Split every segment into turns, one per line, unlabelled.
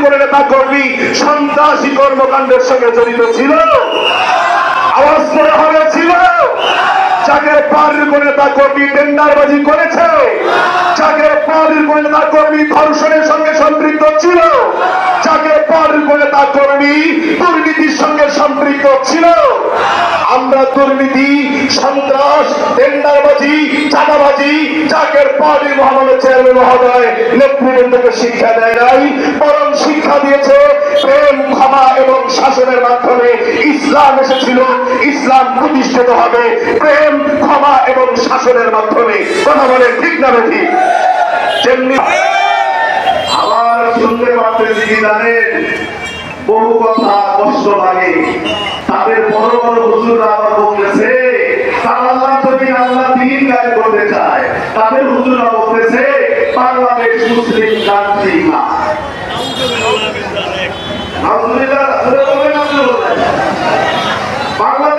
করে নেতা কর্মী সন্ত্রাসী কর্মকাণ্ডের সঙ্গে জড়িত ছিল? আওয়াজ করে হয়েছিল? যাকে পার্টির কোন নেতা কর্মী টেন্ডারবাজি করেছে, যাকে পার্টির কোন নেতা কর্মী ধর্ষণের সঙ্গে সম্পৃক্ত ছিল, যাকে পার্টির কোন নেতা কর্মী দুর্নীতির সঙ্গে সম্পৃক্ত ছিল। আমরা দুর্নীতি, সন্ত্রাস, টেন্ডারবাজি, চাঁদাবাজি যাকে পার্টির মহামান্য চেয়ারম্যান মহোদয় নেতৃবৃন্দকে শিক্ষা দেয় নাই, বরং শিক্ষা দিয়েছে প্রেম, ক্ষমা এবং শাসনের মাধ্যমে। ইসলাম এসেছিল, ইসলাম প্রতিষ্ঠিত হবে প্রেম, ক্ষমা এবং শাসনের মাধ্যমে। কথা বলে ঠিক না ঠিক? যেমনি আবার শুনতে পারতেছি কি জানেন, বহু কথা কষ্ট লাগে। তাদের বড় বড় হুজুররা আবার বলতেছে তারা আল্লাহ জমিন আল্লাহ দ্বীন কায়েম করতে চায়। তাদের হুজুররা বলতেছে বাংলাদেশ মুসলিম কান্ট্রি না। আলহামদুলিল্লাহ, বাংলাদেশ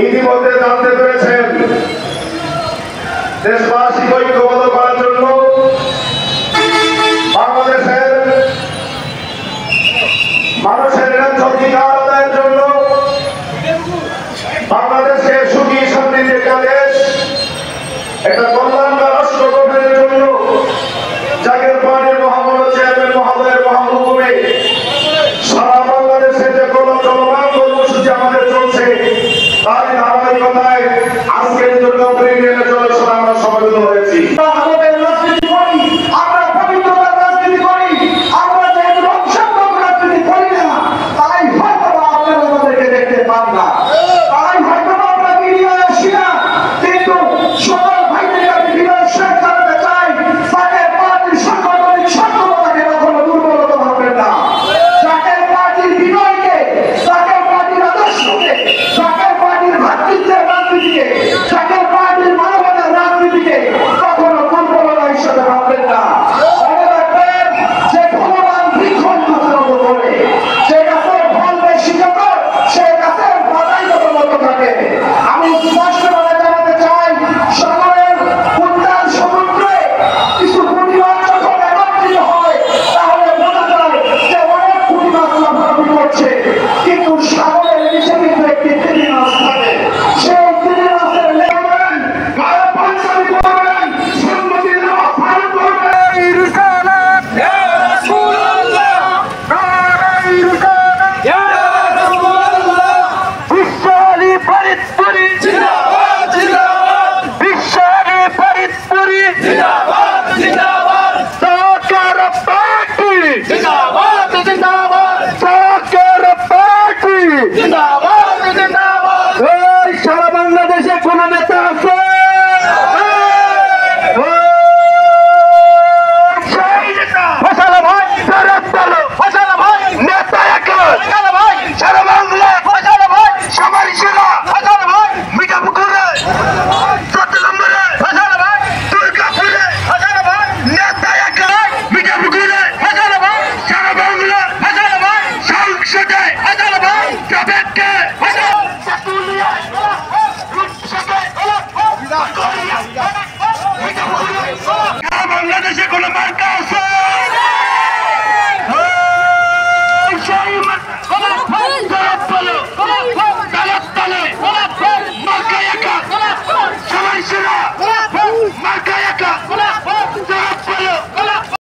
ইতিমধ্যে জানতে পেরেছেন দেশবাসীকে ঐক্যবদ্ধ করার জন্য বাংলাদেশের মানুষের ন্যায্য অধিকার আদায়ের জন্য বাংলাদেশকে সুখী সমৃদ্ধ একটা দেশ, একটা কল্যাণকর রাষ্ট্র গঠনের জন্য জাকের পার্টির মহামান্য চেয়ারম্যান মহোদয়ের মহাহুকুমে সারা বাংলাদেশে যে চলমান কর্মসূচি আমাদের চলছে তারই ধারাবাহিকতায় আজকের দুর্গাপুর ইউনিয়নের জনসভা আমরা সমবেত হয়েছি। আমাদের রাজনীতি করি, আমরা পবিত্রতার রাজনীতি করি, আমরা যে রক্ষাত্মক রাজনীতি করি না, তাই হয়তো আপনারা আমাদেরকে দেখতে পান না, তাই হয়তো আমরা মিডিয়া আসি না, কিন্তু সকল ভাইদের কাছে বিনয় শেষ জানাতে চাই জাকের পার্টির সাংগঠনিক সক্ষমতাকে কখনো দুর্বলতা ভাববেন না। জাকের পার্টির বিনয়কে, জাকের পার্টির আদর্শকে, জাকের পার্টির ভাতৃত্বের রাজনীতিকে, জাকের পার্টির মানবতার রাজনীতিকে কখনো দুর্বলতা হিসেবে ভাববেন না। মনে রাখবেন যে ভগবান বৃক্ষ নির্বাচন করে, যে গাছের ফল বেশি যত সে গাছের পাতাই তত মতো থাকে। আমি স্পষ্টভাবে জানাতে চাই সকলের উত্তাল সমুদ্রে কিছু পুঁটি মাছ যখন একত্রিত হয় তাহলে বোঝা যায় যে অনেক পুঁটি মাছ লাফালাফি করছে।